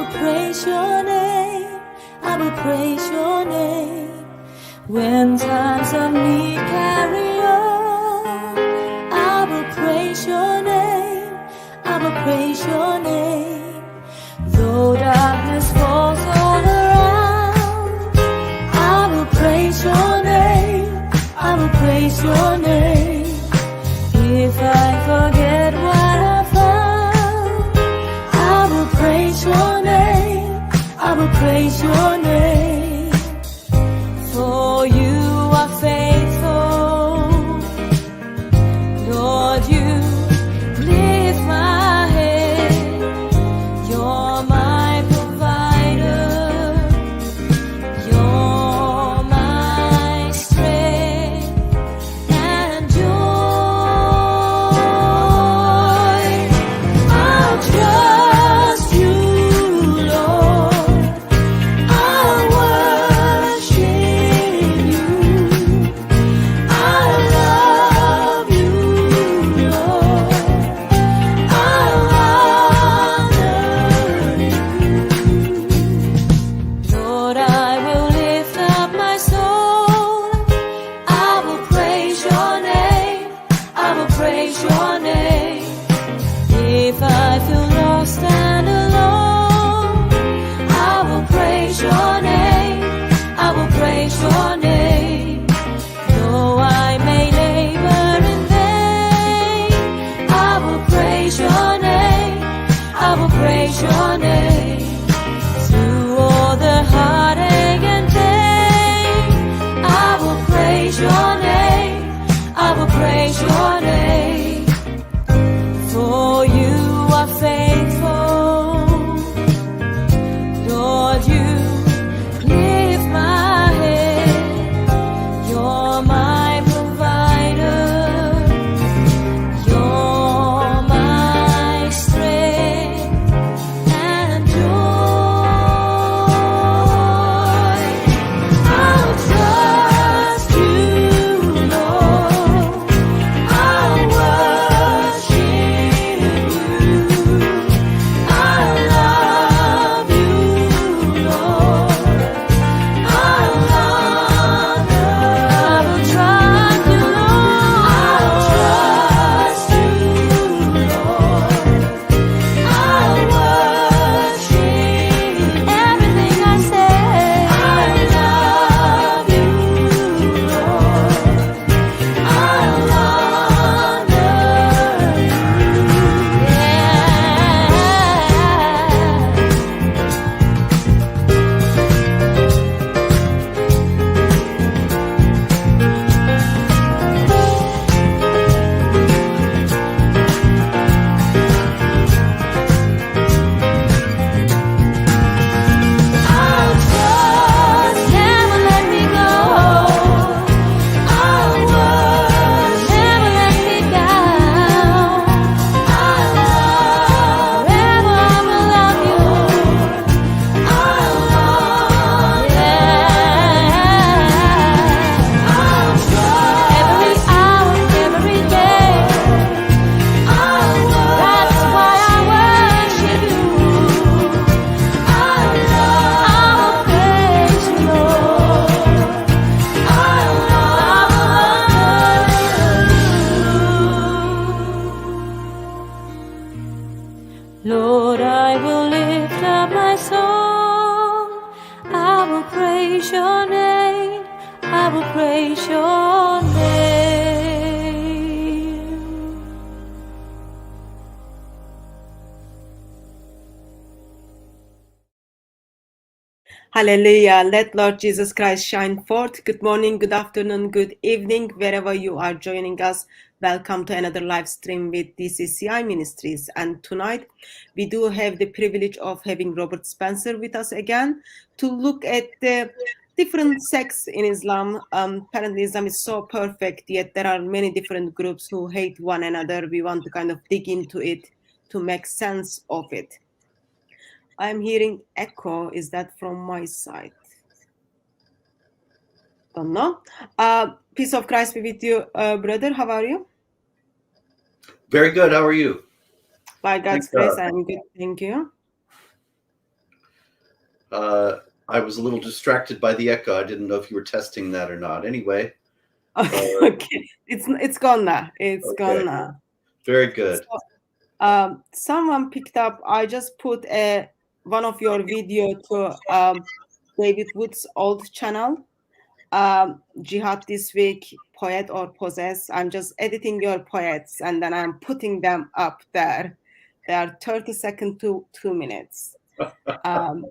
will praise your name. I will praise your name. When times of need carry on, I will praise your name. I will praise your name. Though darkness falls all around, I will praise your name. I will praise your name. If I forget what I found, I will praise your name. I will praise your name. For you are faithful, Lord, you lift my head. You're my provider, you're my strength and joy. I'll trust you, Lord. I'll worship you. I love you, Lord. I'll honor you. Lord, I will lift up my soul. I will praise your name. I will praise your name. If I feel lost and alone, I will praise your name. I will praise your name. Though I may labor in vain, I will praise your name. I will praise your name. Through all the heartache and pain, I will praise your name. I will praise your name. For you are faithful, Lord, you lift my head. You're my provider, you're my strength and joy. I'll trust you, Lord. I'll worship you. I love you, Lord. I'll honor. I will trust you, Lord. I'll trust you, Lord. I'll worship everything I say. I love you, Lord. I'll honor you. I'll trust, never let me go. I'll worship, never let me down. I'll love, forever I will love you. I'll love, I'll trust every hour, every day. I'll worship, that's why I worship you. I'll praise you, Lord. I'll honor you. Lord, I will lift up my song. I will praise your name. I will praise your name. Hallelujah. Let Lord Jesus Christ shine forth. Good morning, good afternoon, good evening, wherever you are joining us. Welcome to another live stream with DCCI Ministries. And tonight we do have the privilege of having Robert Spencer with us again to look at the different sects in Islam. Apparently Islam is so perfect, yet there are many different groups who hate one another. We want to kind of dig into it to make sense of it. I'm hearing echo. Is that from my side? Don't know. Peace of Christ be with you, brother. How are you? Very good. How are you? By God's Thank grace, God. I'm good. Thank you. I was a little distracted by the echo. I didn't know if you were testing that or not. Anyway. Okay, it's gone now. It's Okay. gone now. Very good. So, someone picked up. I just put one of your video to David Wood's old channel. Jihad this week, poet or possess. I'm just editing your poets and then I'm putting them up there. They are 30 seconds to 2 minutes. Um,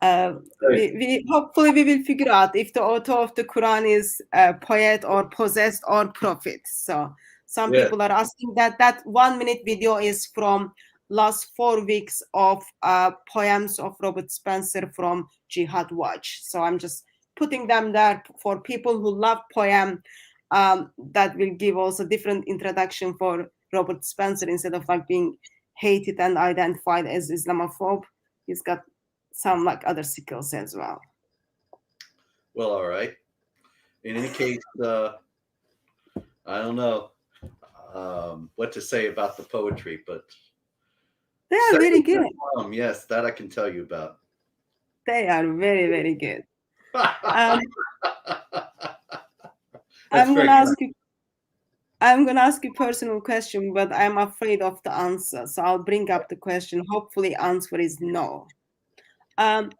we hopefully we will figure out if the author of the Quran is a poet or possessed or prophet. So some people are asking that 1 minute video is from last 4 weeks of poems of Robert Spencer from Jihad Watch. So I'm just putting them there for people who love poem. That will give also different introduction for Robert Spencer instead of like being hated and identified as Islamophobe. He's got some like other skills as well. Well, all right. In any case, I don't know what to say about the poetry, but they are very good. Yes, that I can tell you about. They are very, very good. I'm gonna ask you personal question, but I'm afraid of the answer. So I'll bring up the question. Hopefully, answer is no. Have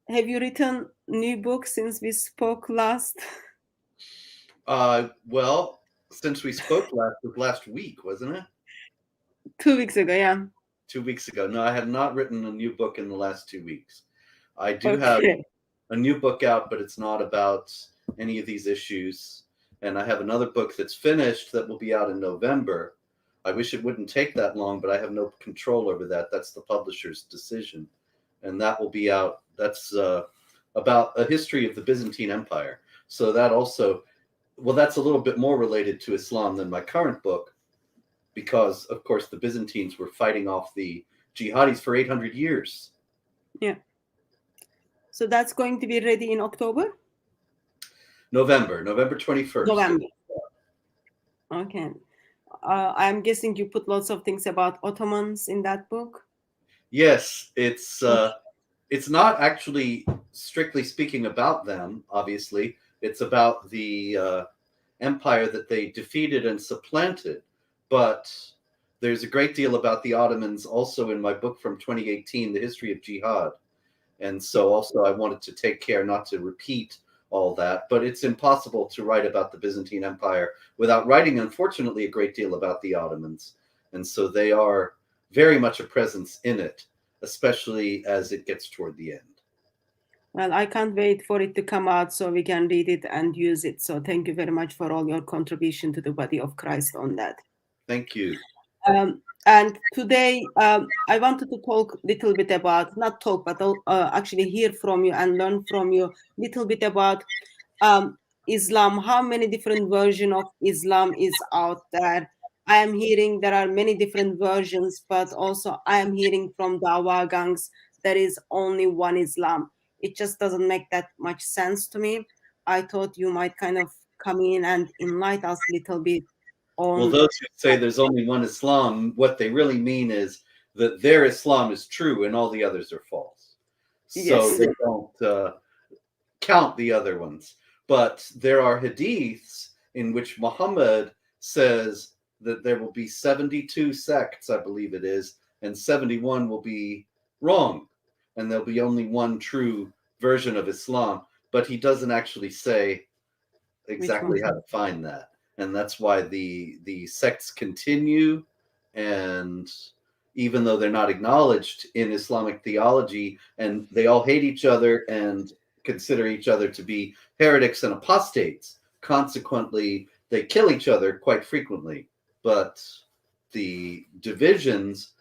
you written new books since we spoke last? Well, since we spoke last week, wasn't it? 2 weeks ago, yeah. 2 weeks ago. No, I have not written a new book in the last 2 weeks. I do have a new book out, but it's not about any of these issues. And I have another book that's finished that will be out in November. I wish it wouldn't take that long, but I have no control over that. That's the publisher's decision. And that will be out. That's about a history of the Byzantine Empire. So that also, well, that's a little bit more related to Islam than my current book, because, of course, the Byzantines were fighting off the jihadis for 800 years. Yeah. So that's going to be ready in October? November 21st. November. Okay. I'm guessing you put lots of things about Ottomans in that book? Yes, it's not actually, strictly speaking, about them, obviously. It's about the empire that they defeated and supplanted. But there's a great deal about the Ottomans also in my book from 2018, The History of Jihad. And so also I wanted to take care not to repeat all that, but it's impossible to write about the Byzantine Empire without writing, unfortunately, a great deal about the Ottomans. And so they are very much a presence in it, especially as it gets toward the end. Well, I can't wait for it to come out so we can read it and use it. So thank you very much for all your contribution to the body of Christ on that. Thank you. And today I wanted to talk a little bit about, not talk, but actually hear from you and learn from you a little bit about Islam. How many different versions of Islam is out there? I am hearing there are many different versions, but also I am hearing from Dawa gangs there is only one Islam. It just doesn't make that much sense to me. I thought you might kind of come in and enlighten us a little bit. Well, those who say there's only one Islam, what they really mean is that their Islam is true and all the others are false. So they don't count the other ones. But there are hadiths in which Muhammad says that there will be 72 sects, I believe it is, and 71 will be wrong. And there'll be only one true version of Islam. But he doesn't actually say exactly how to find that. And that's why the sects continue, and even though they're not acknowledged in Islamic theology, and they all hate each other and consider each other to be heretics and apostates, consequently, they kill each other quite frequently. But the divisions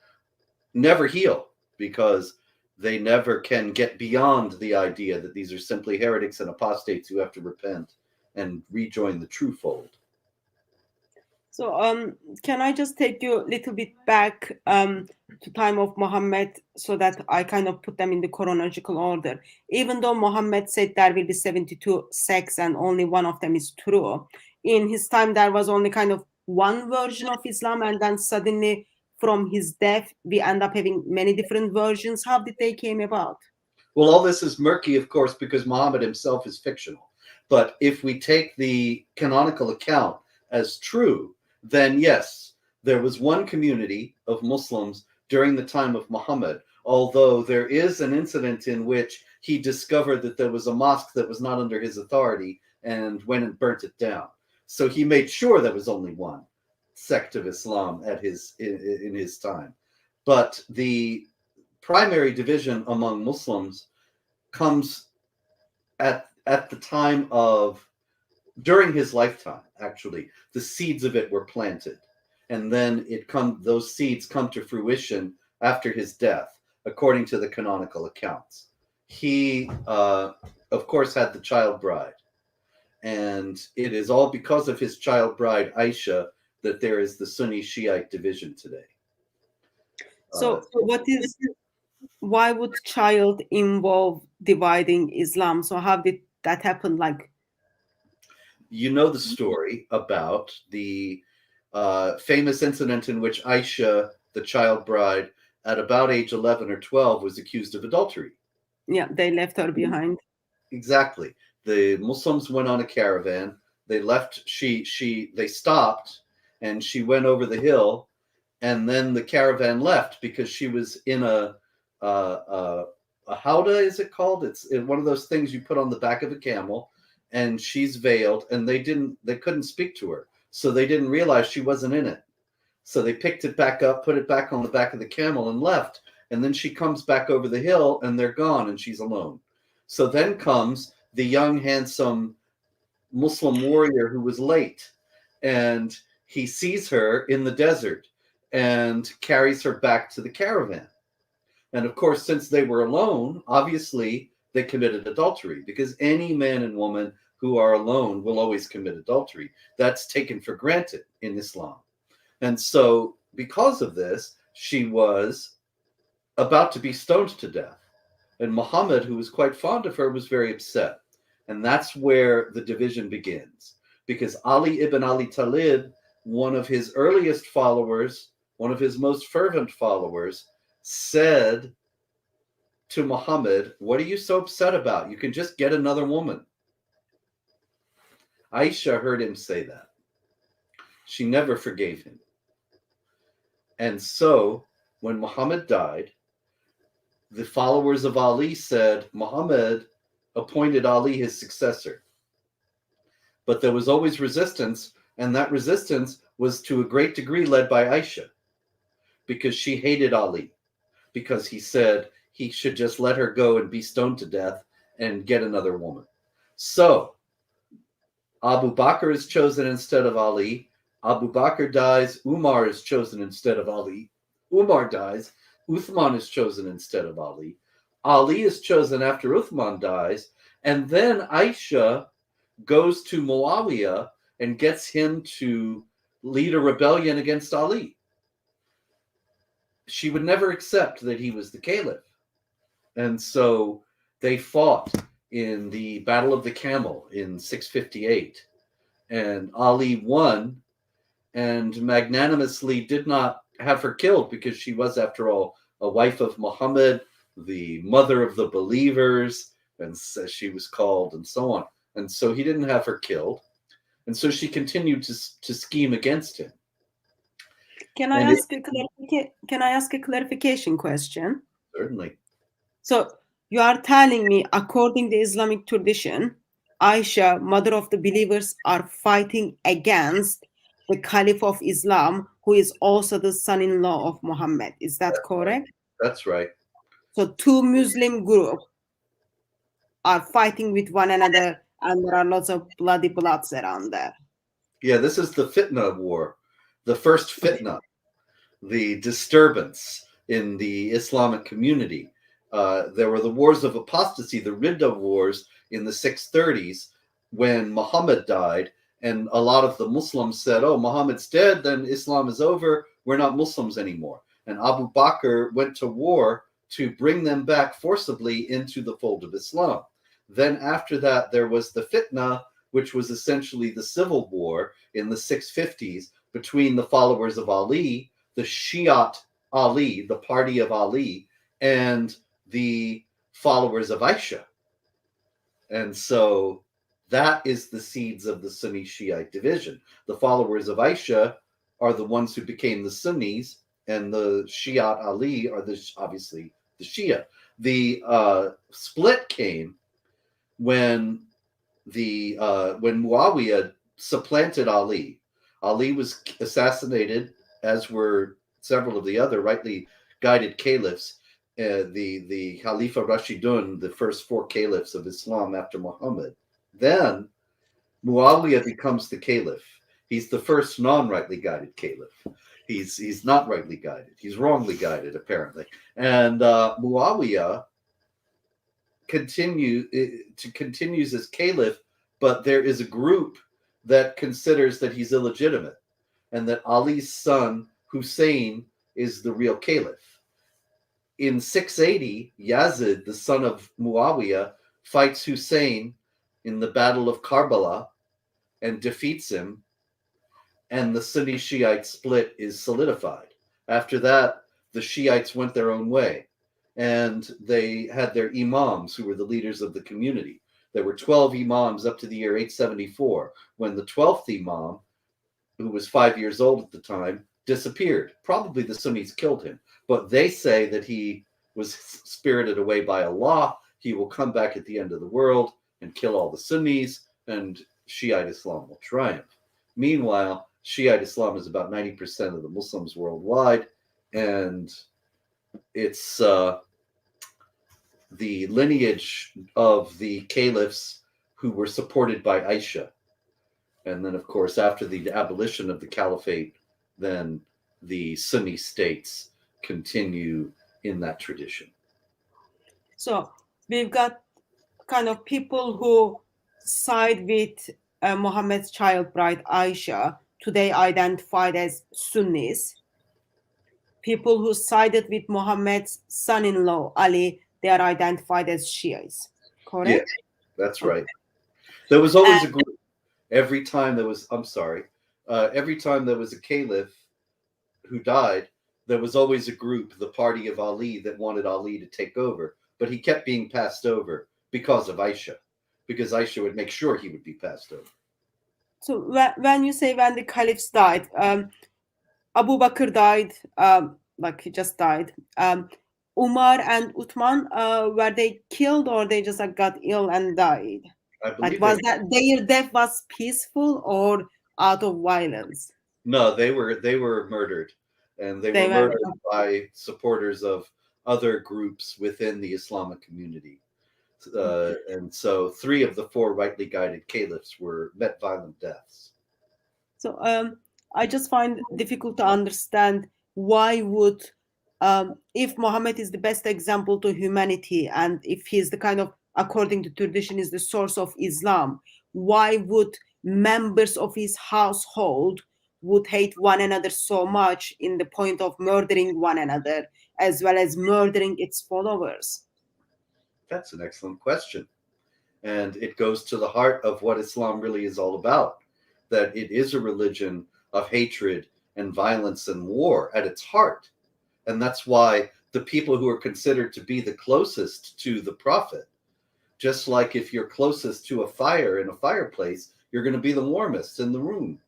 never heal because they never can get beyond the idea that these are simply heretics and apostates who have to repent and rejoin the true fold. So can I just take you a little bit back to time of Muhammad so that I kind of put them in the chronological order? Even though Muhammad said there will be 72 sects and only one of them is true, in his time there was only kind of one version of Islam, and then suddenly from his death, we end up having many different versions. How did they came about? Well, all this is murky, of course, because Muhammad himself is fictional. But if we take the canonical account as true, then yes, there was one community of Muslims during the time of Muhammad, although there is an incident in which he discovered that there was a mosque that was not under his authority and went and burnt it down. So he made sure there was only one sect of Islam at in his time. But the primary division among Muslims comes at the time of, during his lifetime, actually. The seeds of it were planted. And then those seeds come to fruition after his death, according to the canonical accounts. He, of course, had the child bride. And it is all because of his child bride, Aisha, that there is the Sunni Shiite division today. So why would child involve dividing Islam? So how did that happen? Like, you know the story about the famous incident in which Aisha, the child bride, at about age 11 or 12, was accused of adultery. Yeah, they left her behind. Exactly. The Muslims went on a caravan. They left. They stopped, and she went over the hill, and then the caravan left because she was in a howdah, is it called? It's one of those things you put on the back of a camel, and she's veiled, and they couldn't speak to her, so they didn't realize she wasn't in it. So they picked it back up, put it back on the back of the camel, and left. And then she comes back over the hill, and they're gone, and she's alone. So then comes the young, handsome Muslim warrior who was late, and he sees her in the desert and carries her back to the caravan. And of course, since they were alone, obviously they committed adultery, because any man and woman who are alone will always commit adultery. That's taken for granted in Islam. And so because of this, she was about to be stoned to death. And Muhammad, who was quite fond of her, was very upset. And that's where the division begins. Because Ali ibn Abi Talib, one of his earliest followers, one of his most fervent followers, said to Muhammad, "What are you so upset about? You can just get another woman." Aisha heard him say that. She never forgave him. And so when Muhammad died, the followers of Ali said Muhammad appointed Ali his successor. But there was always resistance, and that resistance was to a great degree led by Aisha, because she hated Ali, because he said he should just let her go and be stoned to death and get another woman. So Abu Bakr is chosen instead of Ali. Abu Bakr dies. Umar is chosen instead of Ali. Umar dies. Uthman is chosen instead of Ali. Ali is chosen after Uthman dies. And then Aisha goes to Muawiyah and gets him to lead a rebellion against Ali. She would never accept that he was the caliph. And so they fought in the Battle of the Camel in 658. And Ali won and magnanimously did not have her killed, because she was, after all, a wife of Muhammad, the mother of the believers, and she was called, and so on. And so he didn't have her killed. And so she continued to scheme against him. Can I ask a clarification question? Certainly. So you are telling me, according to Islamic tradition, Aisha, mother of the believers, are fighting against the Caliph of Islam, who is also the son-in-law of Muhammad. Is that correct? That's right. So two Muslim groups are fighting with one another, and there are lots of bloody bloods around there. Yeah, this is the fitna war, the first fitna, the disturbance in the Islamic community. There were the wars of apostasy, the Ridda wars in the 630s, when Muhammad died, and a lot of the Muslims said, "Oh, Muhammad's dead, then Islam is over, we're not Muslims anymore." And Abu Bakr went to war to bring them back forcibly into the fold of Islam. Then after that, there was the fitna, which was essentially the civil war in the 650s between the followers of Ali, the Shiite Ali, the party of Ali, and the followers of Aisha. And so that is the seeds of the Sunni Shiite division. The followers of Aisha are the ones who became the Sunnis, and the Shiite Ali are obviously the Shia. The split came when Muawiyah supplanted Ali. Ali was assassinated, as were several of the other rightly guided caliphs. The Khalifa Rashidun, the first four caliphs of Islam after Muhammad. Then Muawiyah becomes the caliph. He's the first non-rightly guided caliph. He's not rightly guided. He's wrongly guided, apparently. And Muawiyah continues as caliph, but there is a group that considers that he's illegitimate and that Ali's son Hussein is the real caliph. In 680, Yazid, the son of Muawiyah, fights Hussein in the Battle of Karbala and defeats him, and the Sunni Shiite split is solidified. After that, the Shiites went their own way, and they had their imams, who were the leaders of the community. There were 12 imams up to the year 874, when the 12th imam, who was 5 years old at the time, disappeared. Probably the Sunnis killed him, but they say that he was spirited away by Allah. He will come back at the end of the world and kill all the Sunnis, and Shiite Islam will triumph. Meanwhile, Shiite Islam is about 90% of the Muslims worldwide, and it's the lineage of the caliphs who were supported by Aisha. And then, of course, after the abolition of the caliphate, then the Sunni states continue in that tradition. So we've got kind of people who side with Muhammad's child bride Aisha, today identified as Sunnis. People who sided with Muhammad's son-in-law Ali, they are identified as Shias. Correct? Yeah, that's right. There was always a group. Every time there was a caliph who died, there was always a group, the party of Ali, that wanted Ali to take over. But he kept being passed over because of Aisha, because Aisha would make sure he would be passed over. So when you say when the caliphs died, Abu Bakr died, like he just died. Umar and Uthman, were they killed or they just got ill and died? I believe was that their death was peaceful or out of violence? No, they were murdered, and they were murdered by supporters of other groups within the Islamic community. And so 3 of the 4 rightly guided caliphs met violent deaths. So I just find it difficult to understand why would, if Muhammad is the best example to humanity, and if he's the kind of, according to tradition, is the source of Islam, why would members of his household would hate one another so much in the point of murdering one another as well as murdering its followers? That's an excellent question. And it goes to the heart of what Islam really is all about, that it is a religion of hatred and violence and war at its heart. And that's why the people who are considered to be the closest to the Prophet, just like if you're closest to a fire in a fireplace, you're going to be the warmest in the room.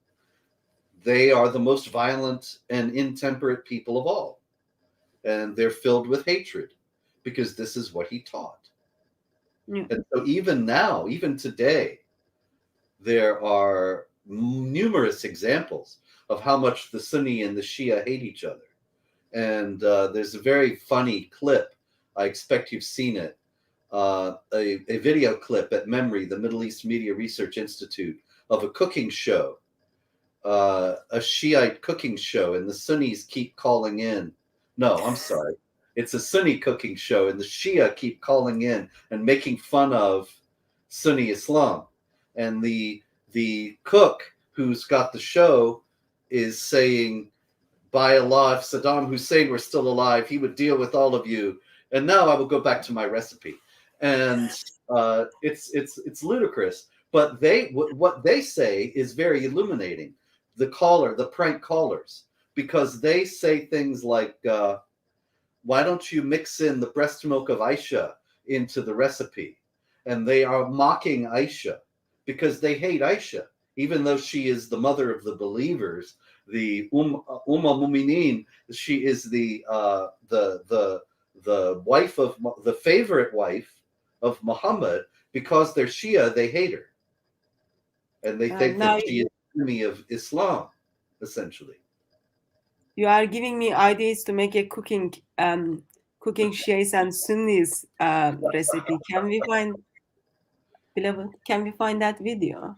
They are the most violent and intemperate people of all. And they're filled with hatred because this is what he taught. Yeah. And so even now, even today, there are numerous examples of how much the Sunni and the Shia hate each other. And there's a very funny clip. I expect you've seen it. A video clip at Memory, the Middle East Media Research Institute, of a cooking show, a Shiite cooking show, and the Sunnis keep calling in. No, I'm sorry. It's a Sunni cooking show, and the Shia keep calling in and making fun of Sunni Islam. And the cook who's got the show is saying, by Allah, if Saddam Hussein were still alive, he would deal with all of you. And now I will go back to my recipe. And it's ludicrous. But what they say is very illuminating. The prank callers, because they say things like, why don't you mix in the breast milk of Aisha into the recipe? And they are mocking Aisha because they hate Aisha, even though she is the mother of the believers, the Mu'minin. She is the wife of the favorite wife of Muhammad. Because they're Shia, they hate her, and they think that she is the enemy of Islam, essentially. You are giving me ideas to make a cooking Shias and Sunnis recipe. Can we find, beloved? Can we find that video?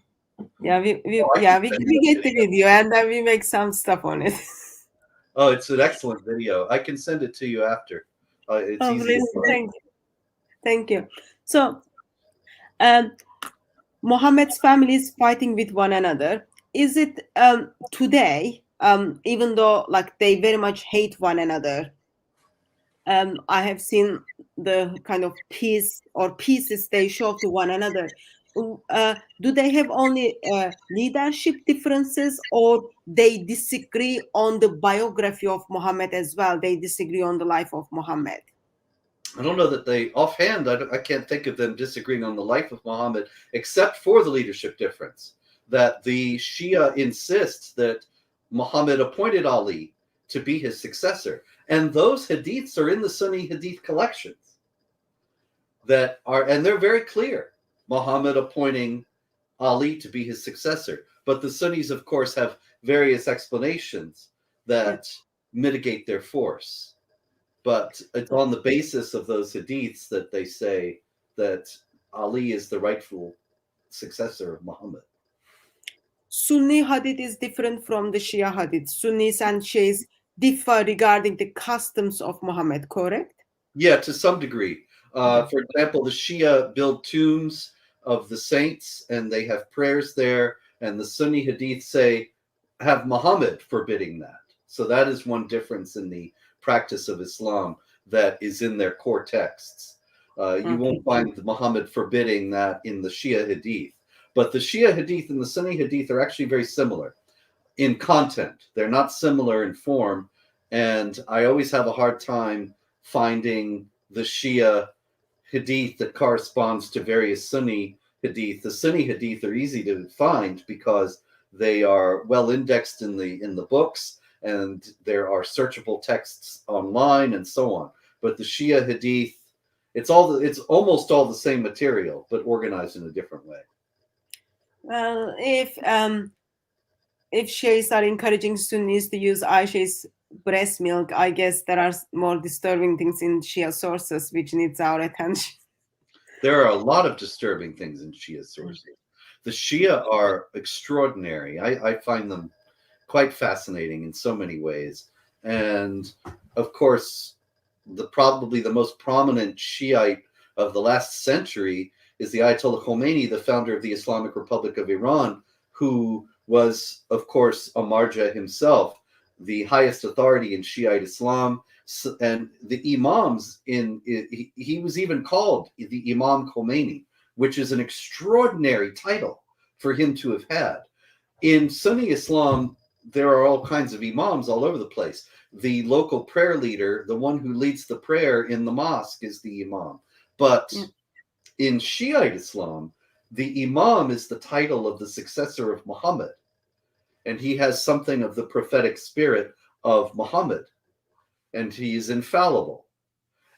Yeah, we get the video and then we make some stuff on it. Oh, it's an excellent video. I can send it to you after. It's easy to find. Thank you. So, Muhammad's family is fighting with one another. Is it today, even though like they very much hate one another? I have seen the kind of peace or pieces they show to one another. Do they have only leadership differences, or they disagree on the biography of Muhammad as well? They disagree on the life of Muhammad. I don't know that they, offhand, I can't think of them disagreeing on the life of Muhammad, except for the leadership difference. That the Shia insists that Muhammad appointed Ali to be his successor. And those hadiths are in the Sunni hadith collections that are, and they're very clear. Muhammad appointing Ali to be his successor. But the Sunnis, of course, have various explanations that mitigate their force. But it's on the basis of those hadiths that they say that Ali is the rightful successor of Muhammad. Sunni hadith is different from the Shia hadith. Sunnis and Shias differ regarding the customs of Muhammad, correct? Yeah, to some degree. For example, the Shia build tombs of the saints and they have prayers there, and the Sunni hadith say have Muhammad forbidding that. So that is one difference in the practice of Islam that is in their core texts. You won't find Muhammad forbidding that in the Shia hadith. But the Shia hadith and the Sunni hadith are actually very similar in content. They're not similar in form. And I always have a hard time finding the Shia hadith that corresponds to various Sunni hadith. The Sunni hadith are easy to find because they are well indexed in the books, and there are searchable texts online and so on. But the Shia hadith, it's almost all the same material, but organized in a different way. Well, if Shias are encouraging Sunnis to use Aisha's breast milk, I guess there are more disturbing things in Shia sources which needs our attention. There are a lot of disturbing things in Shia sources. The Shia are extraordinary. I find them quite fascinating in so many ways. And of course, probably the most prominent Shiite of the last century is the Ayatollah Khomeini, the founder of the Islamic Republic of Iran, who was, of course, a marja himself, the highest authority in Shiite Islam. And the imams, he was even called the Imam Khomeini, which is an extraordinary title for him to have had. In Sunni Islam, there are all kinds of imams all over the place. The local prayer leader, the one who leads the prayer in the mosque, is the imam. But in Shiite Islam, the imam is the title of the successor of Muhammad. And he has something of the prophetic spirit of Muhammad. And he is infallible.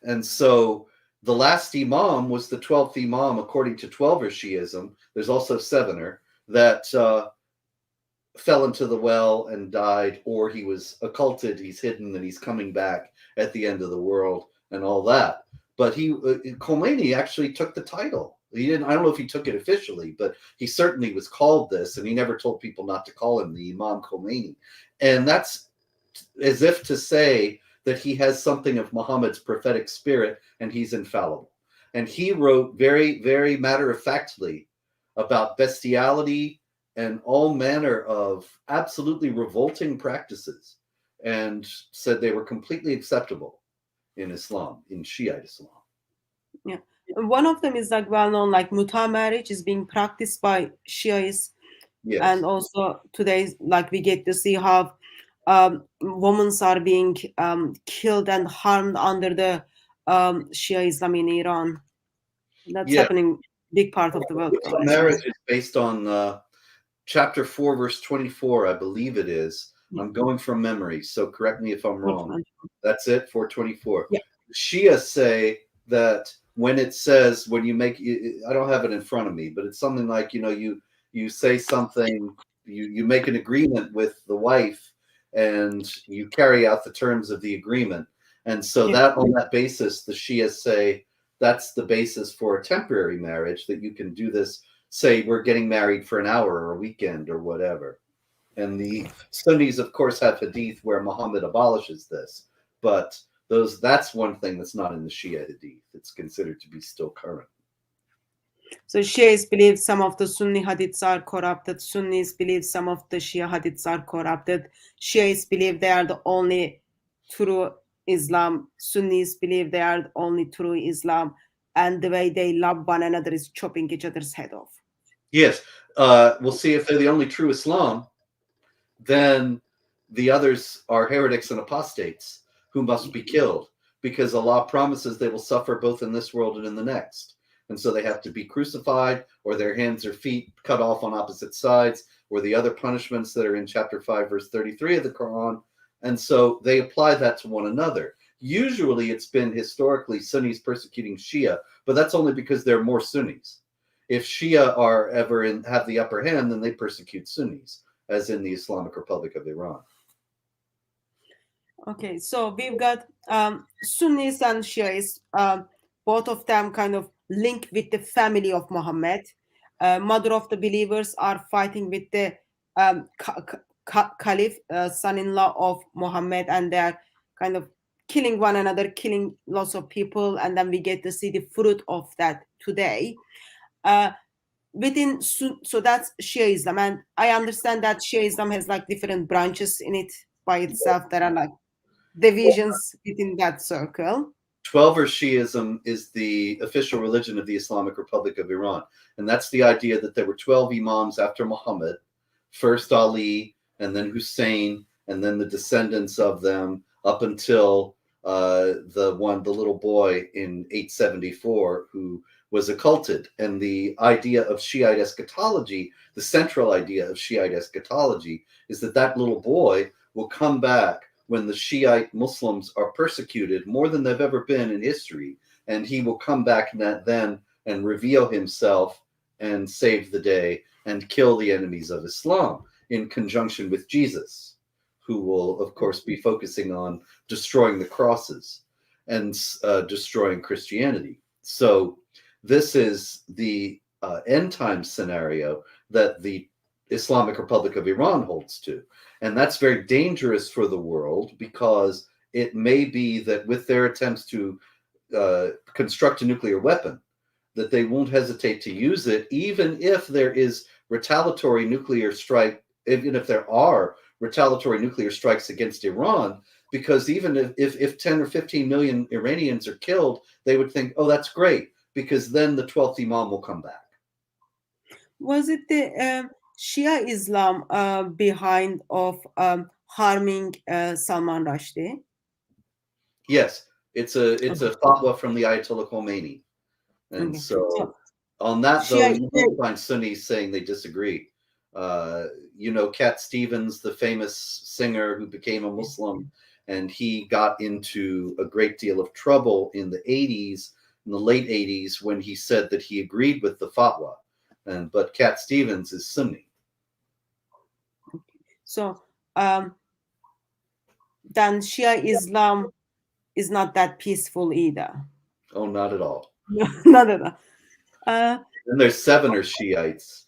And so the last imam was the 12th imam, according to 12er Shiism. There's also 7er that fell into the well and died, or he was occulted, he's hidden, and he's coming back at the end of the world and all that. But Khomeini actually took the title. He didn't. I don't know if he took it officially, but he certainly was called this, and he never told people not to call him the Imam Khomeini. And that's as if to say that he has something of Muhammad's prophetic spirit, and he's infallible. And he wrote very, very matter-of-factly about bestiality and all manner of absolutely revolting practices, and said they were completely acceptable in Islam, in Shiite Islam. Yeah. One of them is like well known, like muta marriage is being practiced by Shiites. Yes. And also today, like we get to see how women are being killed and harmed under the Shia Islam in Iran. That's happening big part of the world. Marriage is based on chapter 4, verse 24, I believe it is. I'm going from memory, so correct me if I'm wrong. That's it, 424. Yeah. Shia say that when it says, when you make, I don't have it in front of me, but it's something like, you say something, you make an agreement with the wife and you carry out the terms of the agreement. And so that on that basis, the Shia say that's the basis for a temporary marriage, that you can do this. Say we're getting married for an hour or a weekend or whatever. And the Sunnis, of course, have hadith where Muhammad abolishes this. But that's one thing that's not in the Shia hadith. It's considered to be still current. So Shias believe some of the Sunni hadiths are corrupted. Sunnis believe some of the Shia hadiths are corrupted. Shias believe they are the only true Islam. Sunnis believe they are the only true Islam. And the way they love one another is chopping each other's head off. Yes. We'll see if they're the only true Islam. Then the others are heretics and apostates who must be killed, because Allah promises they will suffer both in this world and in the next. And so they have to be crucified, or their hands or feet cut off on opposite sides, or the other punishments that are in chapter 5, verse 33 of the Quran. And so they apply that to one another. Usually it's been historically Sunnis persecuting Shia, but that's only because there are more Sunnis. If Shia are ever have the upper hand, then they persecute Sunnis, as in the Islamic Republic of Iran. Okay, so we've got Sunnis and Shias, both of them kind of linked with the family of Muhammad. Mother of the believers are fighting with the Caliph, son-in-law of Muhammad, and they're kind of killing one another, killing lots of people, and then we get to see the fruit of that today. So that's Shiaism, and I understand that Shiaism has like different branches in it by itself. There are like divisions within that circle. Twelver Shiism is the official religion of the Islamic Republic of Iran. And that's the idea that there were 12 imams after Muhammad, first Ali, and then Hussein, and then the descendants of them up until the little boy in 874 who was occulted. And the idea of Shiite eschatology, the central idea of Shiite eschatology, is that that little boy will come back when the Shiite Muslims are persecuted more than they've ever been in history, and he will come back then and reveal himself and save the day and kill the enemies of Islam in conjunction with Jesus, who will, of course, be focusing on destroying the crosses and destroying Christianity. So this is the end time scenario that the Islamic Republic of Iran holds to. And that's very dangerous for the world, because it may be that with their attempts to construct a nuclear weapon, that they won't hesitate to use it, even if there is retaliatory nuclear strike, even if there are retaliatory nuclear strikes against Iran, because even if 10 or 15 million Iranians are killed, they would think, oh, that's great, because then the 12th Imam will come back. Was it the Shia Islam behind of harming Salman Rushdie? Yes, it's a fatwa from the Ayatollah Khomeini. And so on that, though, you won't find Sunnis saying they disagree. Cat Stevens, the famous singer who became a Muslim, and he got into a great deal of trouble in the 80s, in the late 80s, when he said that he agreed with the fatwa. But Cat Stevens is Sunni. So then Shia Islam is not that peaceful either. Oh, not at all. Not at all. Then there's Sevener Shiites.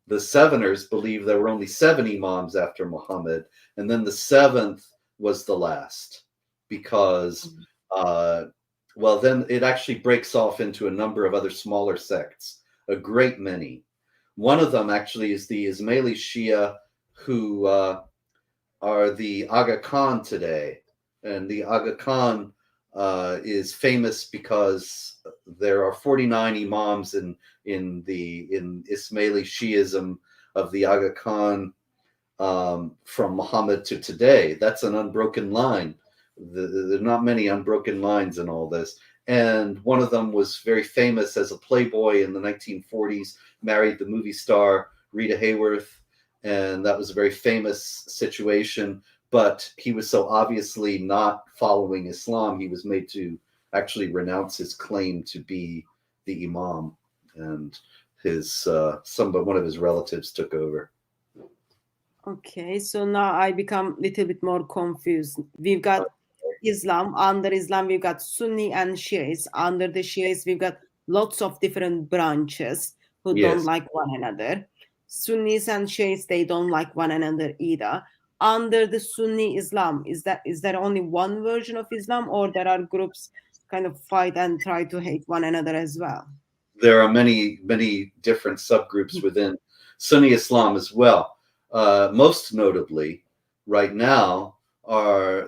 The Seveners believe there were only 7 imams after Muhammad, and then the 7th was the last, because, then it actually breaks off into a number of other smaller sects, a great many. One of them actually is the Ismaili Shia, who are the Aga Khan today. And the Aga Khan is famous because there are 49 imams in Ismaili Shiism of the Aga Khan. from Muhammad to today. That's an unbroken line. There are not many unbroken lines in all this. And one of them was very famous as a playboy in the 1940s, married the movie star Rita Hayworth. And that was a very famous situation. But he was so obviously not following Islam, he was made to actually renounce his claim to be the Imam. And one of his relatives took over. Okay, so now I become a little bit more confused. We've got Islam. Under Islam, we've got Sunni and Shiites. Under the Shiites, we've got lots of different branches who don't like one another. Sunnis and Shiites, they don't like one another either. Under the Sunni Islam, is there only one version of Islam, or there are groups kind of fight and try to hate one another as well? There are many, many different subgroups within Sunni Islam as well. Most notably, right now, are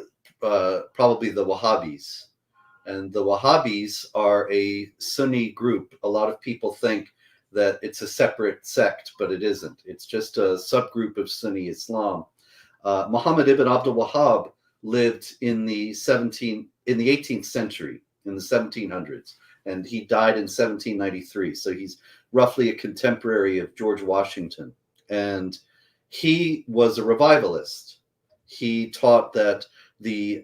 probably the Wahhabis. And the Wahhabis are a Sunni group. A lot of people think that it's a separate sect, but it isn't. It's just a subgroup of Sunni Islam. Muhammad ibn Abdul Wahhab lived in the 18th century, in the 1700s, and he died in 1793. So he's roughly a contemporary of George Washington. And he was a revivalist. He taught that the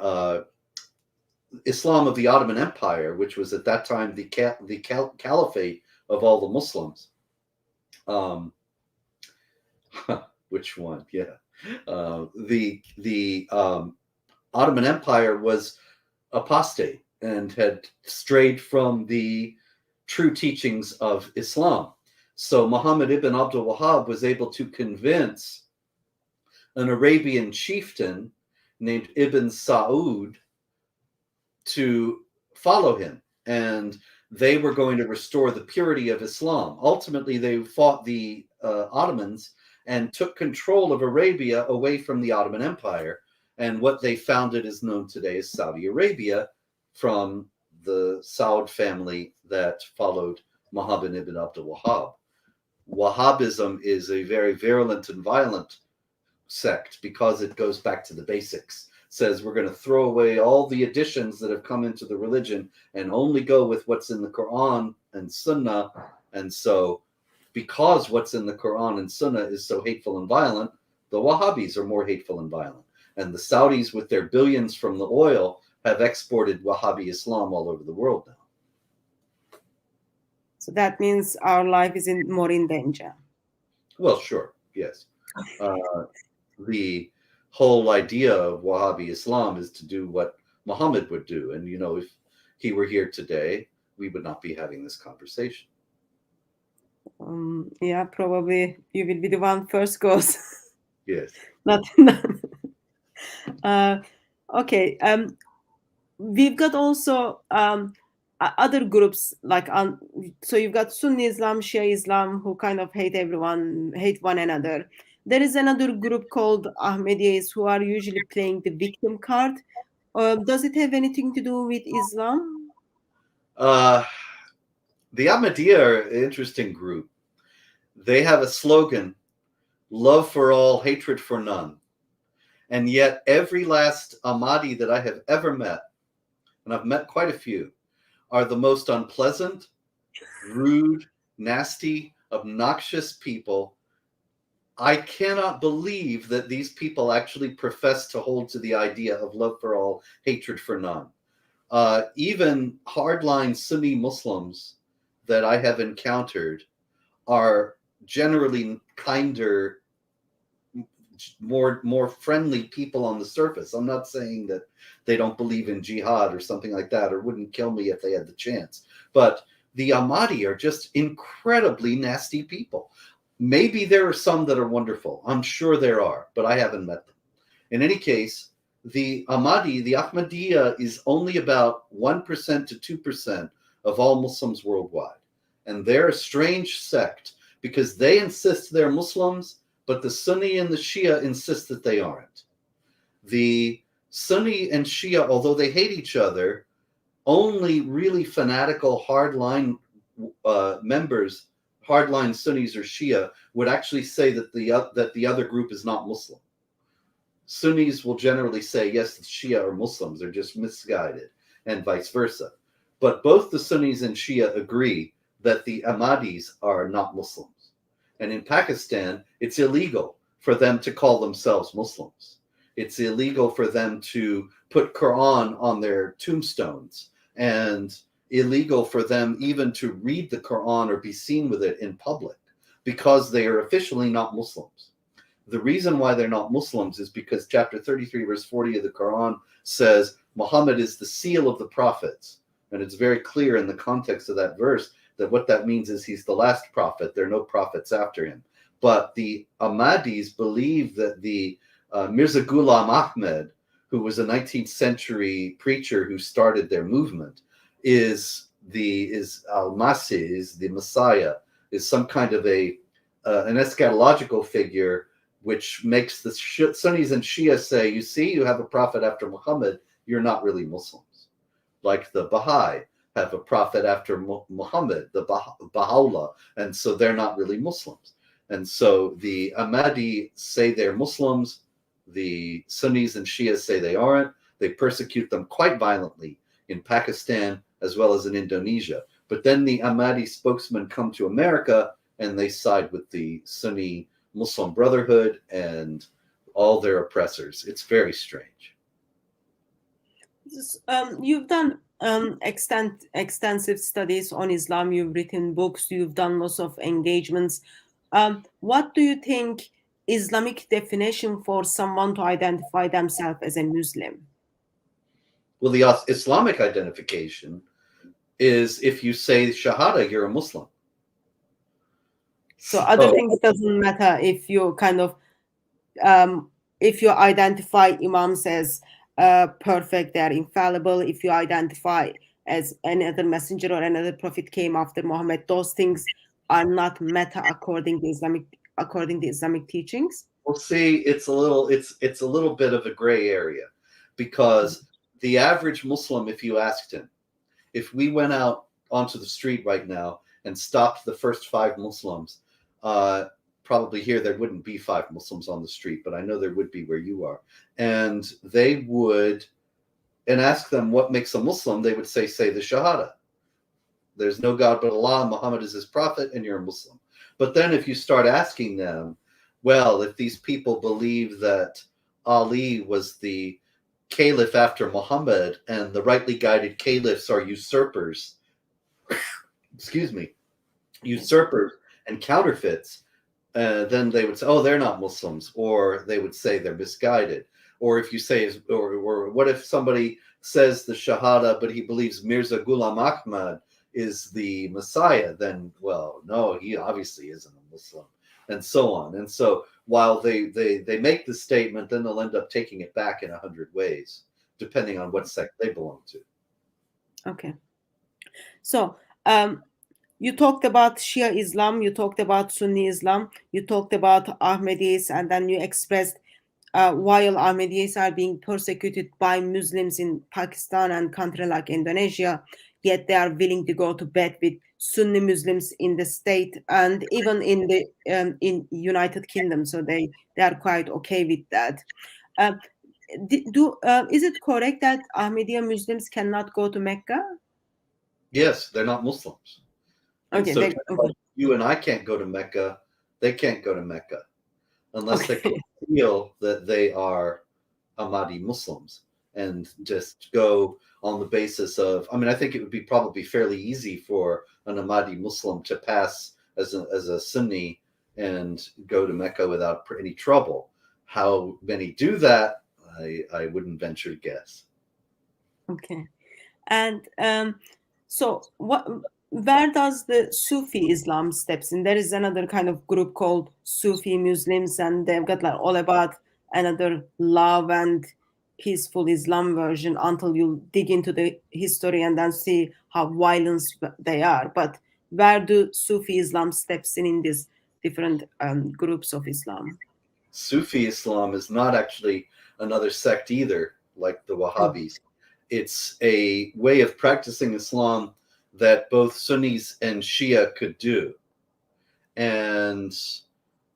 Islam of the Ottoman Empire, which was at that time the caliphate of all the Muslims. Which one? Yeah. The Ottoman Empire was apostate and had strayed from the true teachings of Islam. So Muhammad ibn Abdul Wahhab was able to convince an Arabian chieftain named Ibn Saud to follow him, and they were going to restore the purity of Islam. Ultimately, they fought the Ottomans and took control of Arabia away from the Ottoman Empire, and what they founded is known today as Saudi Arabia, from the Saud family that followed Muhammad ibn Abdul Wahhab. Wahhabism is a very virulent and violent sect because it goes back to the basics. It says we're going to throw away all the additions that have come into the religion and only go with what's in the Quran and Sunnah. And so because what's in the Quran and Sunnah is so hateful and violent, the Wahhabis are more hateful and violent. And the Saudis, with their billions from the oil, have exported Wahhabi Islam all over the world now. So that means our life is more in danger. Well, sure, yes. The whole idea of Wahhabi Islam is to do what Muhammad would do. And, you know, if he were here today, we would not be having this conversation. Yeah, probably you will be the one first goes. Yes. Okay. We've got also other groups like so you've got Sunni Islam, Shia Islam, who kind of hate one another. There is another group called Ahmadiyyas who are usually playing the victim card. Does it have anything to do with Islam? The Ahmadiyya are an interesting group. They have a slogan, love for all, hatred for none. And yet every last Ahmadi that I have ever met, and I've met quite a few, are the most unpleasant, rude, nasty, obnoxious people. I cannot believe that these people actually profess to hold to the idea of love for all, hatred for none. Even hardline Sunni Muslims that I have encountered are generally kinder, more friendly people on the surface. I'm not saying that they don't believe in jihad or something like that, or wouldn't kill me if they had the chance. But the Ahmadi are just incredibly nasty people. Maybe there are some that are wonderful. I'm sure there are, but I haven't met them. In any case, the Ahmadiyya is only about 1% to 2% of all Muslims worldwide. And they're a strange sect because they insist they're Muslims, but the Sunni and the Shia insist that they aren't. The Sunni and Shia, although they hate each other, only really fanatical hardline members, hardline Sunnis or Shia, would actually say that the other group is not Muslim. Sunnis will generally say, yes, the Shia are Muslims, they're just misguided, and vice versa. But both the Sunnis and Shia agree that the Ahmadis are not Muslims. And in Pakistan, it's illegal for them to call themselves Muslims. It's illegal for them to put Quran on their tombstones, and illegal for them even to read the Quran or be seen with it in public, because they are officially not Muslims. The reason why they're not Muslims is because chapter 33, verse 40 of the Quran says Muhammad is the seal of the prophets. And it's very clear in the context of that verse that what that means is he's the last prophet. There are no prophets after him. But the Ahmadis believe that the Mirza Ghulam Ahmed, who was a 19th century preacher who started their movement, is Al-Masih, is the Messiah, is some kind of an eschatological figure, which makes the Sunnis and Shia say, you see, you have a prophet after Muhammad, you're not really Muslims. Like the Baha'i have a prophet after Muhammad, the Baha'u'llah, and so they're not really Muslims. And so the Ahmadi say they're Muslims, the Sunnis and Shias say they aren't. They persecute them quite violently in Pakistan as well as in Indonesia. But then the Ahmadi spokesmen come to America and they side with the Sunni Muslim Brotherhood and all their oppressors. It's very strange. You've done extensive studies on Islam. You've written books. You've done lots of engagements. What do you think Islamic definition for someone to identify themselves as a Muslim? Well, the Islamic identification is if you say Shahada, you're a Muslim. So other things doesn't matter if you kind of if you identify imams as perfect, they are infallible. If you identify as another messenger or another prophet came after Muhammad, those things are not meta according to Islamic teachings. Well, see, it's a little bit of a gray area, because the average Muslim, if you asked him, if we went out onto the street right now and stopped the first 5 Muslims, probably here there wouldn't be 5 Muslims on the street, but I know there would be where you are, and they would, and ask them what makes a Muslim, they would say the Shahada. There's no God but Allah, Muhammad is his prophet, and you're a Muslim. But then if you start asking them, well, if these people believe that Ali was the caliph after Muhammad and the rightly guided caliphs are usurpers, excuse me, usurpers and counterfeits, then they would say, oh, they're not Muslims, or they would say they're misguided. Or if you say, or what if somebody says the Shahada, but he believes Mirza Ghulam Ahmad is the Messiah, then, well, no, he obviously isn't a Muslim, and so on. And so while they make the statement, then they'll end up taking it back in 100 ways, depending on what sect they belong to. Okay. So you talked about Shia Islam, you talked about Sunni Islam, you talked about Ahmadis, and then you expressed while Ahmadis are being persecuted by Muslims in Pakistan and countries like Indonesia, yet they are willing to go to bed with Sunni Muslims in the state and even in the in United Kingdom. So they are quite okay with that. Is it correct that Ahmadiyya Muslims cannot go to Mecca? Yes, they're not Muslims. Okay, so like you and I can't go to Mecca, they can't go to Mecca unless they can feel that they are Ahmadi Muslims, and just go on the basis of, I mean, I think it would be probably fairly easy for an Ahmadi Muslim to pass as a Sunni and go to Mecca without any trouble. How many do that, I wouldn't venture to guess. Okay. And so where does the Sufi Islam steps in? There is another kind of group called Sufi Muslims, and they've got like all about another love and peaceful Islam version until you dig into the history and then see how violent they are. But where do Sufi Islam steps in these different groups of Islam? Sufi Islam is not actually another sect either, like the Wahhabis. It's a way of practicing Islam that both Sunnis and Shia could do. And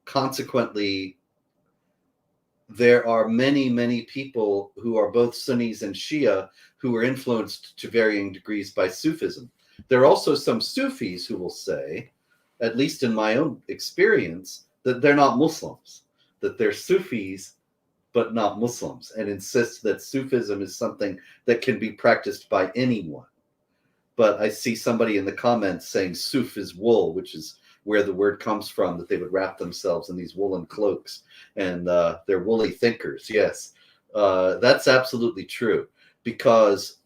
consequently, there are many, many people who are both Sunnis and Shia who are influenced to varying degrees by Sufism. There are also some Sufis who will say, at least in my own experience, that they're not Muslims, that they're Sufis but not Muslims, and insist that Sufism is something that can be practiced by anyone. But I see somebody in the comments saying Suf is wool, which is where the word comes from, that they would wrap themselves in these woolen cloaks, and they're woolly thinkers. Yes, that's absolutely true, because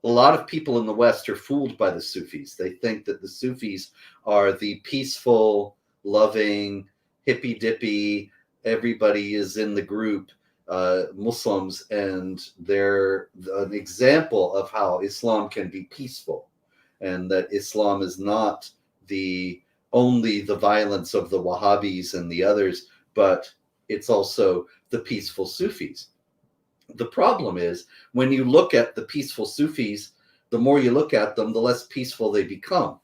a lot of people in the West are fooled by the Sufis. They think that the Sufis are the peaceful, loving, hippy-dippy, everybody is in the group, Muslims, and they're an example of how Islam can be peaceful, and that Islam is not only the violence of the Wahhabis and the others, but it's also the peaceful Sufis. The problem is, when you look at the peaceful Sufis, the more you look at them, the less peaceful they become.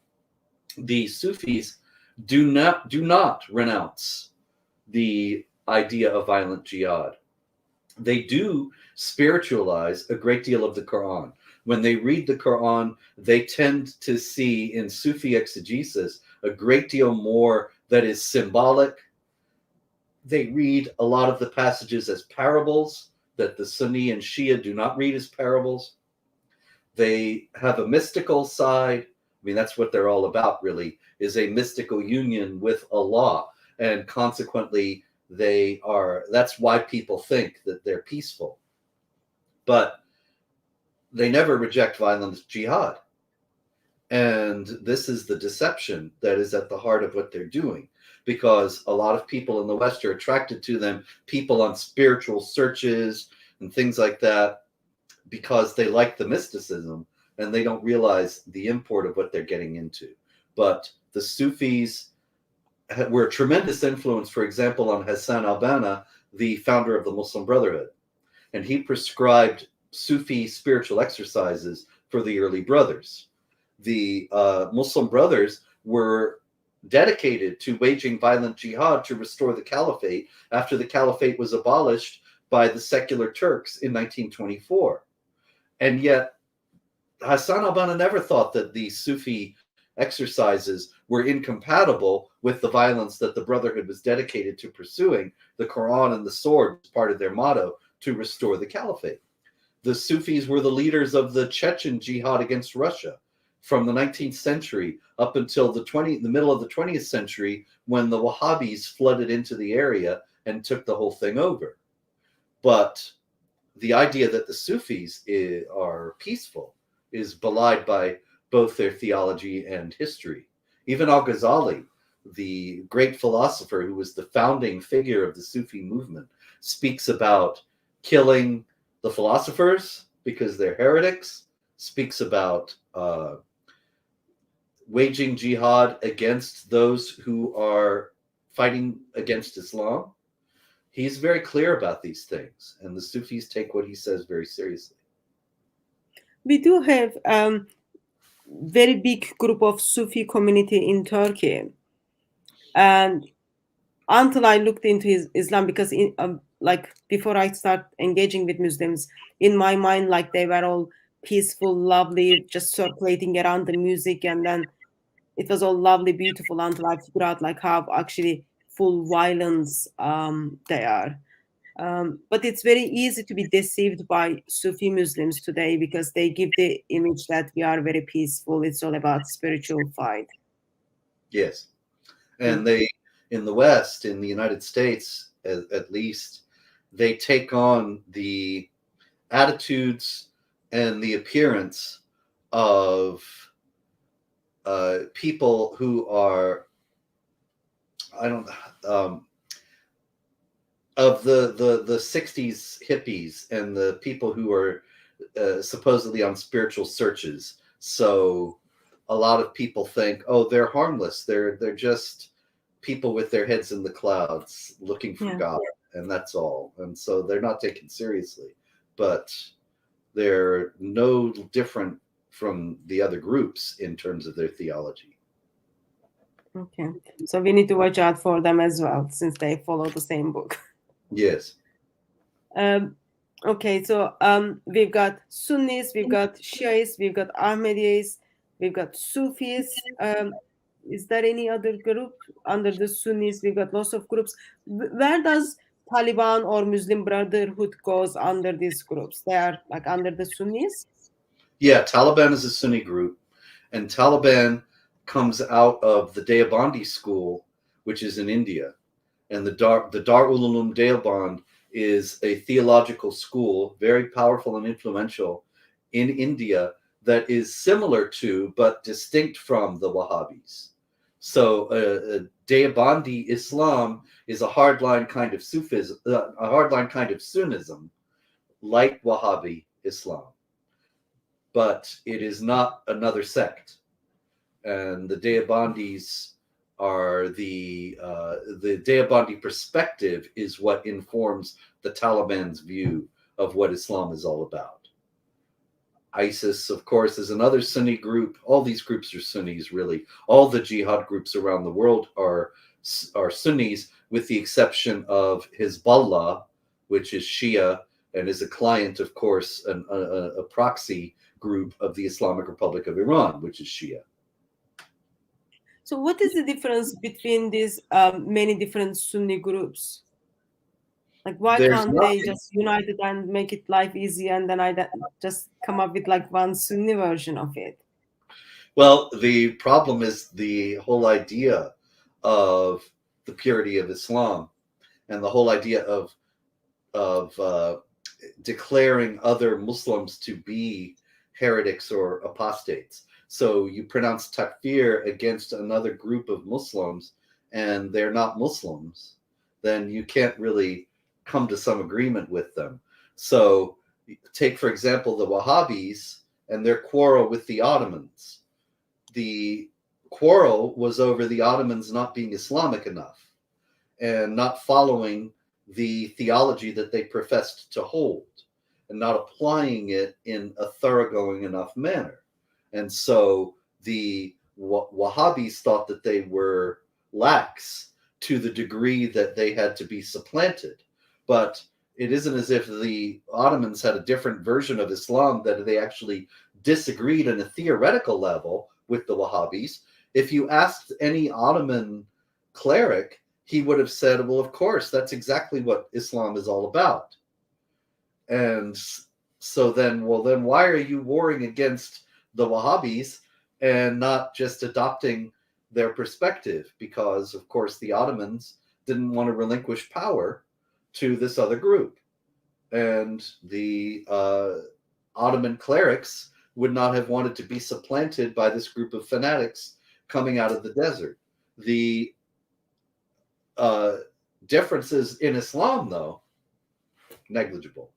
The Sufis do not renounce the idea of violent jihad. They do spiritualize a great deal of the Quran. When they read the Quran, they tend to see in Sufi exegesis a great deal more that is symbolic. They read a lot of the passages as parables that the Sunni and Shia do not read as parables. They have a mystical side. I mean, that's what they're all about, really, is a mystical union with Allah. And consequently, that's why people think that they're peaceful. But they never reject violent jihad. And this is the deception that is at the heart of what they're doing, because a lot of people in the West are attracted to them, people on spiritual searches and things like that, because they like the mysticism and they don't realize the import of what they're getting into. But the Sufis were a tremendous influence, for example, on Hassan al-Banna, the founder of the Muslim Brotherhood. And he prescribed Sufi spiritual exercises for the early brothers. The Muslim brothers were dedicated to waging violent jihad to restore the caliphate after the caliphate was abolished by the secular Turks in 1924. And yet Hassan al-Banna never thought that the Sufi exercises were incompatible with the violence that the Brotherhood was dedicated to pursuing. The Quran and the sword was part of their motto, to restore the caliphate. The Sufis were the leaders of the Chechen jihad against Russia from the 19th century up until the middle of the 20th century, when the Wahhabis flooded into the area and took the whole thing over. But the idea that the Sufis are peaceful is belied by both their theology and history. Even Al-Ghazali, the great philosopher who was the founding figure of the Sufi movement, speaks about killing the philosophers because they're heretics, speaks about waging jihad against those who are fighting against Islam. He's very clear about these things, and the Sufis take what he says very seriously. We do have very big group of Sufi community in Turkey, and until I looked into Islam, because like before I start engaging with Muslims, in my mind, like they were all peaceful, lovely, just circulating around the music, and then it was all lovely, beautiful, until I figured out like how actually full violence they are. But it's very easy to be deceived by Sufi Muslims today, because they give the image that we are very peaceful. It's all about spiritual fight. Yes. And they, in the West, in the United States, at least, they take on the attitudes and the appearance of people who are, of the 60s hippies and the people who are supposedly on spiritual searches. So a lot of people think, oh, they're harmless. They're just people with their heads in the clouds looking for God, and that's all. And so they're not taken seriously. But they're no different from the other groups in terms of their theology. Okay. So we need to watch out for them as well, since they follow the same book. Yes. Okay, so we've got Sunnis, we've got Shiites, we've got Ahmadis, we've got Sufis. Is there any other group under the Sunnis? We've got lots of groups. Where does Taliban or Muslim Brotherhood goes under these groups? They are like under the Sunnis. Yeah, Taliban is a Sunni group, and Taliban comes out of the Deobandi school, which is in India. And the Dar Ulum Deoband is a theological school, very powerful and influential in India, that is similar to but distinct from the Wahhabis. So Deobandi Islam is a hardline kind of Sufism, a hardline kind of Sunnism, like Wahhabi Islam, but it is not another sect. And the Deobandis are the Deobandi perspective is what informs the Taliban's view of what Islam is all about. ISIS, of course, is another Sunni group. All these groups are Sunnis, really. All the jihad groups around the world are Sunnis, with the exception of Hezbollah, which is Shia and is a client, of course, a proxy group of the Islamic Republic of Iran, which is Shia. So what is the difference between these many different Sunni groups? Like, why can't they just unite it and make it life easy, and then just come up with like one Sunni version of it? Well, the problem is the whole idea of the purity of Islam and the whole idea of declaring other Muslims to be heretics or apostates. So you pronounce takfir against another group of Muslims and they're not Muslims, then you can't really come to some agreement with them. So take, for example, the Wahhabis and their quarrel with the Ottomans. The quarrel was over the Ottomans not being Islamic enough and not following the theology that they professed to hold and not applying it in a thoroughgoing enough manner. And so the Wahhabis thought that they were lax to the degree that they had to be supplanted. But it isn't as if the Ottomans had a different version of Islam, that they actually disagreed on a theoretical level with the Wahhabis. If you asked any Ottoman cleric, he would have said, well, of course, that's exactly what Islam is all about. And so then why are you warring against the Wahhabis and not just adopting their perspective? Because, of course, the Ottomans didn't want to relinquish power to this other group. And the Ottoman clerics would not have wanted to be supplanted by this group of fanatics coming out of the desert. The differences in Islam, though, negligible.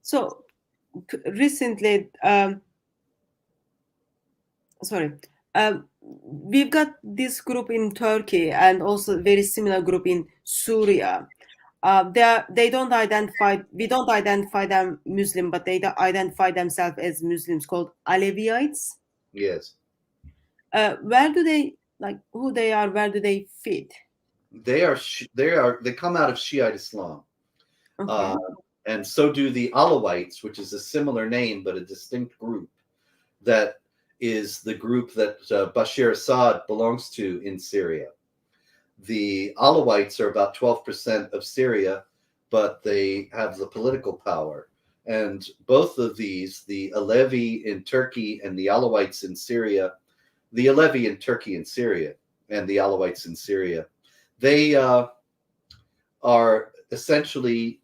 So recently, we've got this group in Turkey and also a very similar group in Syria. We don't identify them Muslim, but they identify themselves as Muslims, called Alevites. Yes. Where do they, like, who they are? Where do they fit? They come out of Shiite Islam. Okay. And so do the Alawites, which is a similar name but a distinct group. That is the group that Bashar Assad belongs to in Syria. The Alawites are about 12% of Syria, but they have the political power. And both of these, the Alevi in Turkey and the Alawites in Syria, the Alevi in Turkey and Syria and the Alawites in Syria, they are essentially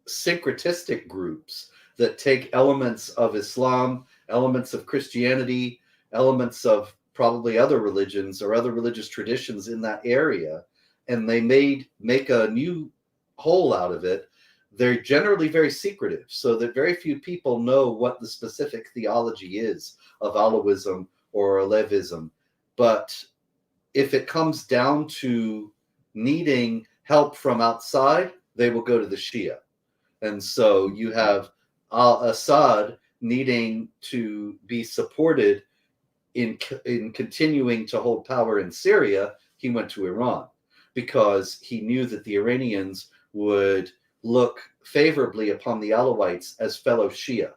syncretistic groups that take elements of Islam, elements of Christianity, elements of probably other religions or other religious traditions in that area, and they make a new whole out of it. They're generally very secretive, so that very few people know what the specific theology is of Alawism or Alevism. But if it comes down to needing help from outside, they will go to the Shia. And so you have Assad needing to be supported in continuing to hold power in Syria. He went to Iran. because he knew that the Iranians would look favorably upon the Alawites as fellow Shia,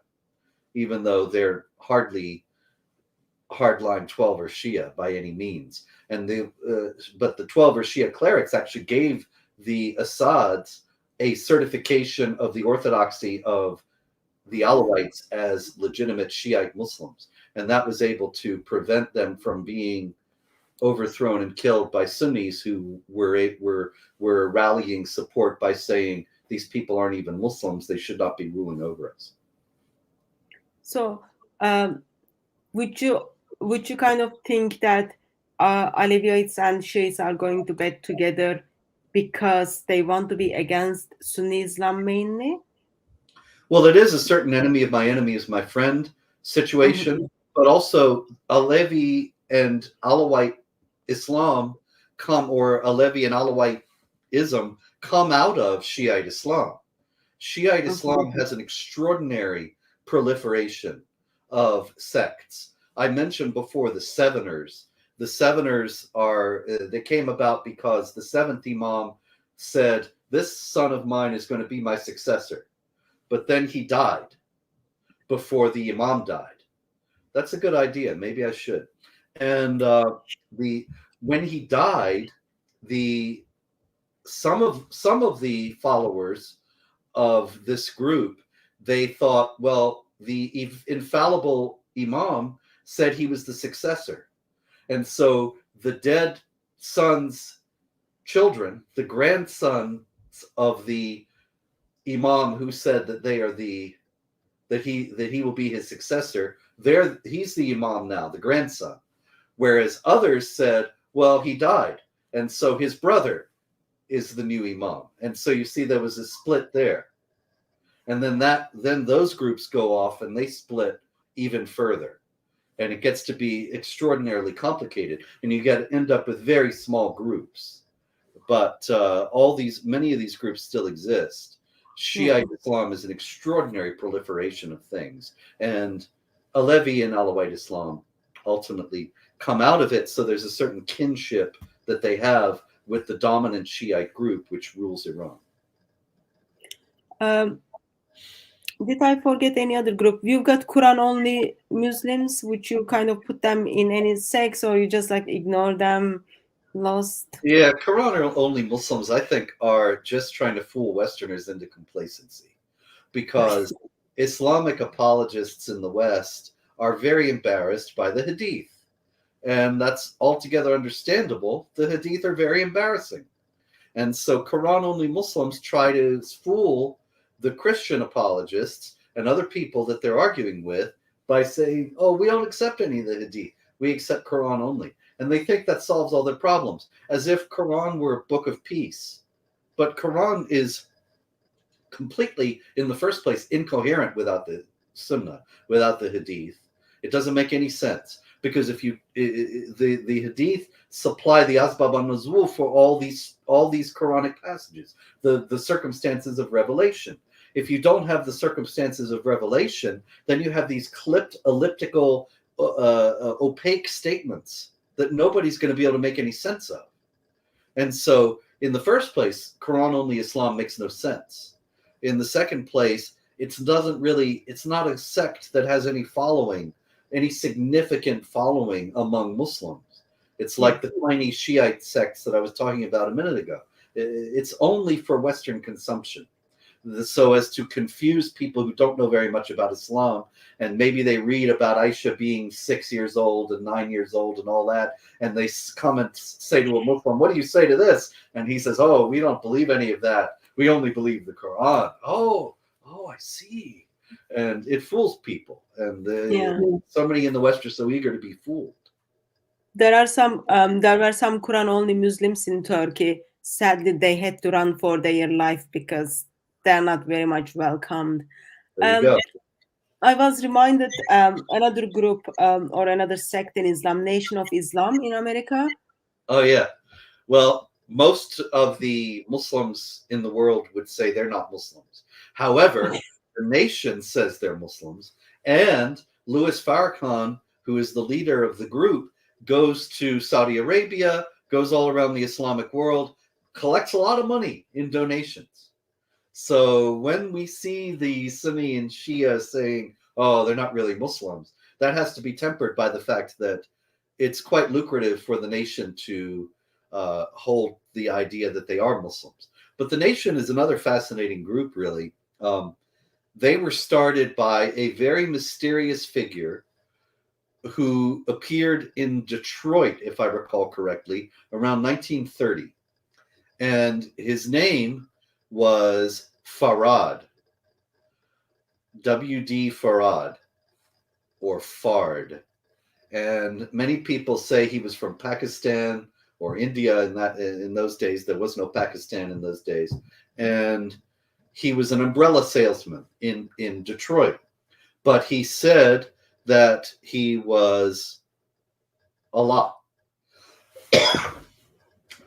even though they're hardly hardline 12 or Shia by any means. And but the 12 or Shia clerics actually gave the Assads a certification of the orthodoxy of the Alawites as legitimate Shiite Muslims, and that was able to prevent them from being overthrown and killed by Sunnis who were rallying support by saying these people aren't even Muslims; they should not be ruling over us. So, would you kind of think that Alevites and Shiites are going to get together because they want to be against Sunni Islam mainly? Well, it is a certain enemy of my enemy is my friend situation, but also Alevi and Alawite Islam or Alevi and Alawitism come out of Shiite Islam. Shiite Islam has an extraordinary proliferation of sects. I mentioned before the Seveners. The Seveners they came about because the seventh Imam said, "This son of mine is going to be my successor." But then he died before the Imam died. That's a good idea. Maybe I should. And when he died, some of the followers of this group, they thought, well, the infallible Imam said he was the successor. And so the dead son's children, the grandsons of the Imam who said that he will be his successor, he's the Imam now, the grandson. Whereas others said, well, he died, and so his brother is the new Imam. And so you see there was a split there. And then those groups go off and they split even further. And it gets to be extraordinarily complicated. And you end up with very small groups. But many of these groups still exist. Shiite Islam is an extraordinary proliferation of things. And Alevi and Alawite Islam ultimately come out of it. So there's a certain kinship that they have with the dominant Shiite group, which rules Iran. Did I forget any other group? You've got Quran-only Muslims. Would you kind of put them in any sects, or you just like ignore them, lost? Yeah, Quran-only Muslims, I think, are just trying to fool Westerners into complacency, because Islamic apologists in the West are very embarrassed by the Hadith. And that's altogether understandable. The Hadith are very embarrassing. And so Quran-only Muslims try to fool the Christian apologists and other people that they're arguing with by saying, oh, we don't accept any of the Hadith. We accept Quran only. And they think that solves all their problems, as if Quran were a book of peace. But Quran is completely, in the first place, incoherent without the Sunnah, without the Hadith. It doesn't make any sense, because if the Hadith supply the asbab an-nuzul for all these Quranic passages, the circumstances of revelation. If you don't have the circumstances of revelation, then you have these clipped, elliptical, opaque statements that nobody's going to be able to make any sense of. And so, in the first place, Quran-only Islam makes no sense. In the second place, it's not a sect that has any following, any significant following among Muslims. It's like the tiny Shiite sects that I was talking about a minute ago. It's only for Western consumption, so as to confuse people who don't know very much about Islam, and maybe they read about Aisha being 6 years old and 9 years old and all that, and they come and say to a Muslim, what do you say to this? And he says, oh, we don't believe any of that. We only believe the Quran. Oh, I see. And it fools people. And so many in the West are so eager to be fooled. There were some Quran-only Muslims in Turkey. Sadly, they had to run for their life because they're not very much welcomed. There you go. I was reminded another group or another sect in Islam, Nation of Islam in America. Oh, yeah. Well, most of the Muslims in the world would say they're not Muslims. However, the nation says they're Muslims. And Louis Farrakhan, who is the leader of the group, goes to Saudi Arabia, goes all around the Islamic world, collects a lot of money in donations. So when we see the Sunni and Shia saying, oh, they're not really Muslims, that has to be tempered by the fact that it's quite lucrative for the nation to hold the idea that they are Muslims. But the nation is another fascinating group, really. They were started by a very mysterious figure who appeared in Detroit, if I recall correctly, around 1930. And his name was Farad, W.D. Farad, or Fard. And many people say he was from Pakistan or India. In those days, there was no Pakistan in those days. And he was an umbrella salesman in Detroit. But he said that he was Allah.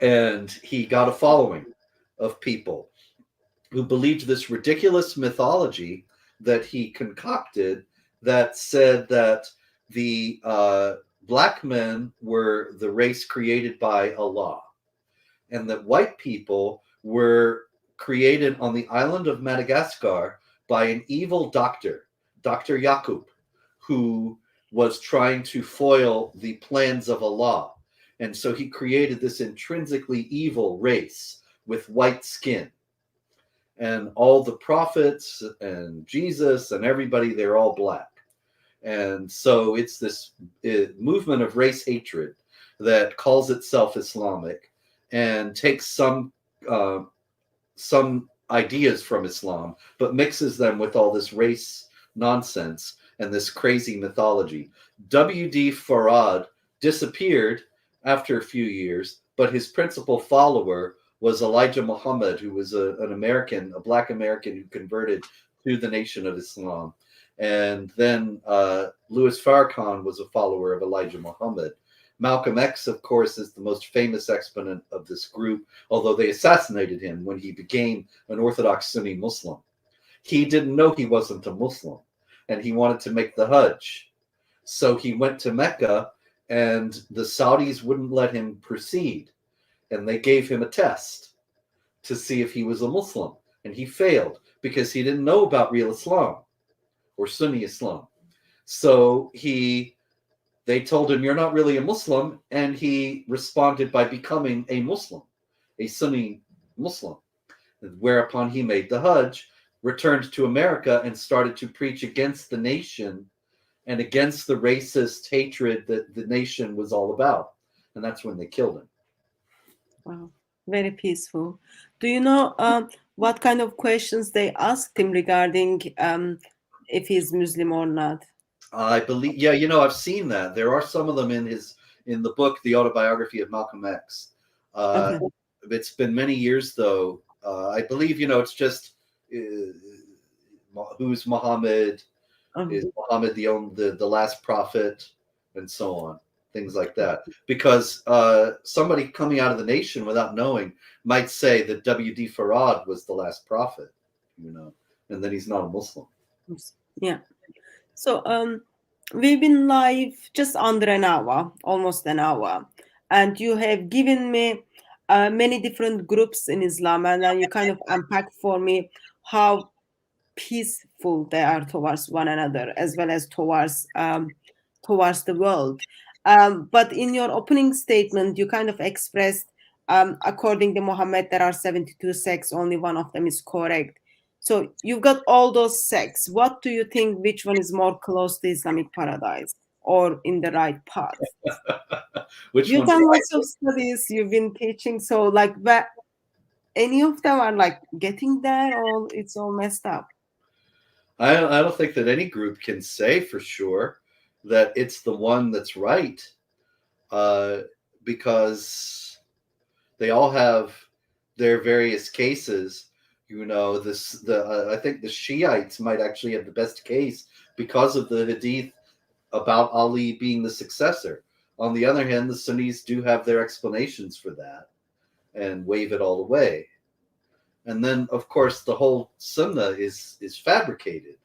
And he got a following of people who believed this ridiculous mythology that he concocted that said that the black men were the race created by Allah, and that white people were created on the island of Madagascar by an evil doctor, Dr. Yaqub, who was trying to foil the plans of Allah. And so he created this intrinsically evil race with white skin. And all the prophets and Jesus and everybody, they're all black. And so it's this movement of race hatred that calls itself Islamic and takes some ideas from Islam, but mixes them with all this race nonsense and this crazy mythology. W.D. Farad disappeared after a few years, but his principal follower was Elijah Muhammad, who was an American, a black American who converted to the Nation of Islam. And then Louis Farrakhan was a follower of Elijah Muhammad. Malcolm X, of course, is the most famous exponent of this group, although they assassinated him when he became an Orthodox Sunni Muslim. He didn't know he wasn't a Muslim, and he wanted to make the Hajj. So he went to Mecca, and the Saudis wouldn't let him proceed. And they gave him a test to see if he was a Muslim. And he failed because he didn't know about real Islam or Sunni Islam. So they told him, you're not really a Muslim. And he responded by becoming a Muslim, a Sunni Muslim. Whereupon he made the Hajj, returned to America, and started to preach against the nation and against the racist hatred that the nation was all about. And that's when they killed him. Wow, very peaceful. Do you know what kind of questions they asked him regarding if he's Muslim or not? I believe, yeah, I've seen that. There are some of them in the book, The Autobiography of Malcolm X. Okay. It's been many years, though. I believe, it's just who's Muhammad? Is Muhammad the last prophet, and so on, things like that. Because somebody coming out of the nation without knowing might say that W.D. Farad was the last prophet, and then he's not a Muslim. Yeah. So we've been live just under an hour, almost an hour, and you have given me many different groups in Islam, and then you kind of unpacked for me how peaceful they are towards one another as well as towards the world. But in your opening statement, you kind of expressed, according to Muhammad, there are 72 sects, only one of them is correct. So you've got all those sects. What do you think, which one is more close to Islamic paradise or in the right path? Which You've one's done right? lots of studies, you've been teaching, so any of them are like getting there, or it's all messed up? I don't think that any group can say for sure that it's the one that's right, because they all have their various cases. I think the Shiites might actually have the best case because of the hadith about Ali being the successor. On the other hand, the Sunnis do have their explanations for that and wave it all away. And then, of course, the whole Sunnah is fabricated.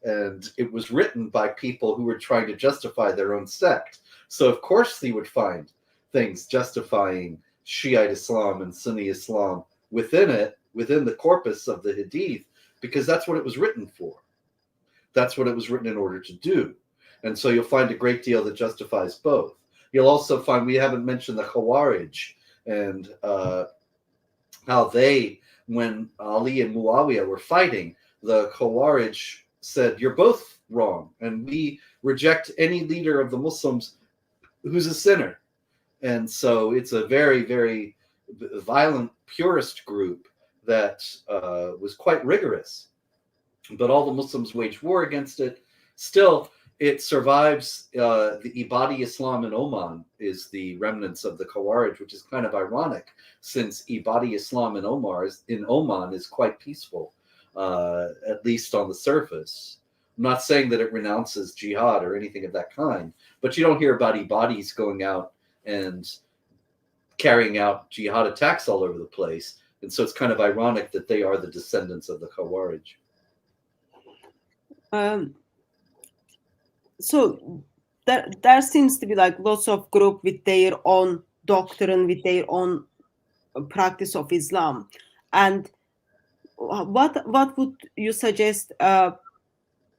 And it was written by people who were trying to justify their own sect. So, of course, they would find things justifying Shiite Islam and Sunni Islam within it, within the corpus of the Hadith, because that's what it was written for. That's what it was written in order to do. And so you'll find a great deal that justifies both. You'll also find, we haven't mentioned the Khawarij and how they, when Ali and Muawiyah were fighting, the Khawarij said, you're both wrong, and we reject any leader of the Muslims who's a sinner. And so it's a very, very violent purist group that was quite rigorous. But all the Muslims waged war against it. Still, it survives. The Ibadi Islam in Oman is the remnants of the Khawarij, which is kind of ironic, since Ibadi Islam in Oman is quite peaceful, at least on the surface. I'm not saying that it renounces jihad or anything of that kind, but you don't hear about Ibadis going out and carrying out jihad attacks all over the place. And so it's kind of ironic that they are the descendants of the Khawarij. So there seems to be like lots of group with their own doctrine, with their own practice of Islam. And what would you suggest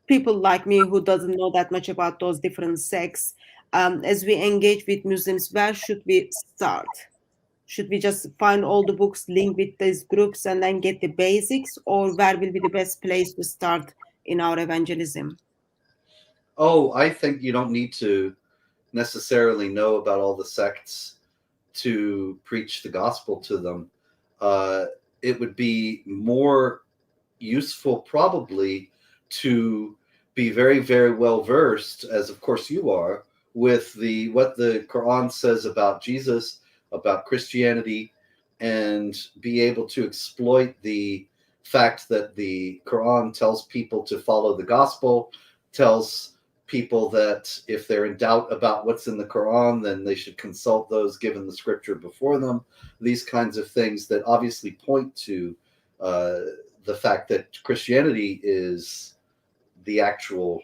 people like me who doesn't know that much about those different sects, as we engage with Muslims, where should we start? Should we just find all the books linked with these groups and then get the basics, or where will be the best place to start in our evangelism? Oh, I think you don't need to necessarily know about all the sects to preach the gospel to them. It would be more useful probably to be very, very well versed, as of course you are, with what the Quran says about Jesus, about Christianity, and be able to exploit the fact that the Quran tells people to follow the gospel, tells people that if they're in doubt about what's in the Quran, then they should consult those given the scripture before them. These kinds of things that obviously point to the fact that Christianity is the actual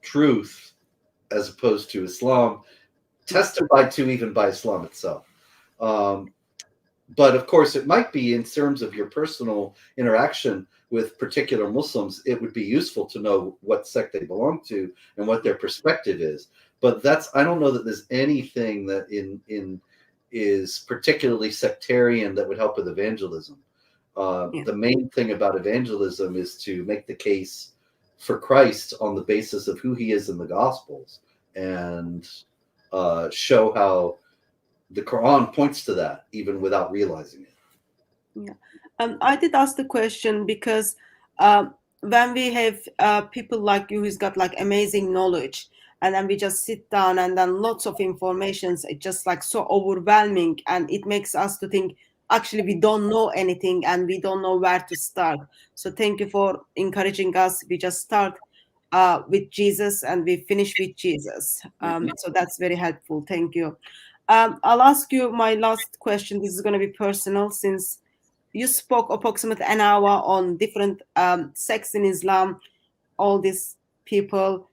truth as opposed to Islam, testified to even by Islam itself. But of course, it might be in terms of your personal interaction with particular Muslims, it would be useful to know what sect they belong to and what their perspective is. But I don't know that there's anything that is particularly sectarian that would help with evangelism. The main thing about evangelism is to make the case for Christ on the basis of who he is in the Gospels, and show how the Quran points to that even without realizing it. Yeah. I did ask the question because when we have people like you who's got like amazing knowledge, and then we just sit down and then lots of information, it's just like so overwhelming, and it makes us to think actually we don't know anything and we don't know where to start. So thank you for encouraging us. We just start with Jesus and we finish with Jesus. So that's very helpful. Thank you. I'll ask you my last question. This is going to be personal, since you spoke approximately an hour on different sects in Islam, all these people.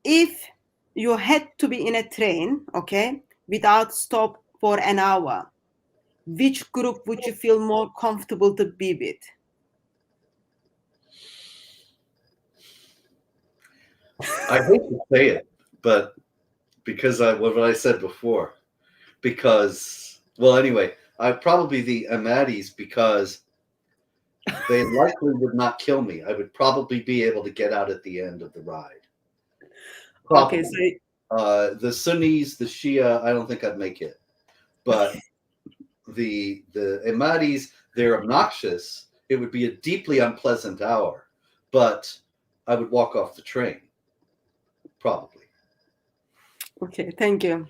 If you had to be in a train, okay, without stop for an hour, which group would you feel more comfortable to be with? I hate to say it, but because what I said before, because, well, anyway, I'd probably the Ahmadis, because they likely would not kill me. I would probably be able to get out at the end of the ride. Probably. Okay, so the Sunnis, the Shia, I don't think I'd make it. But the Ahmadis, they're obnoxious. It would be a deeply unpleasant hour, but I would walk off the train. Probably. Okay, thank you.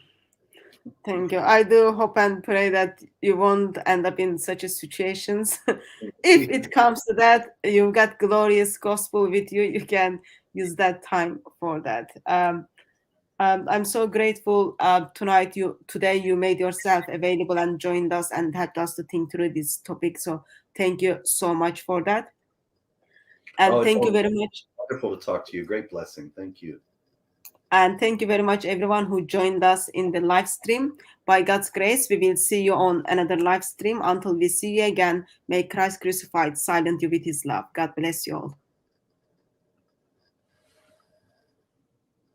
Thank you. I do hope and pray that you won't end up in such a situations. If it comes to that, you've got glorious gospel with you. You can use that time for that. I'm so grateful today you made yourself available and joined us and helped us to think through this topic. So thank you so much for that. And thank you very much. Wonderful to talk to you. Great blessing. Thank you. And thank you very much, everyone who joined us in the live stream. By God's grace, we will see you on another live stream. Until we see you again, may Christ crucified silence you with his love. God bless you all.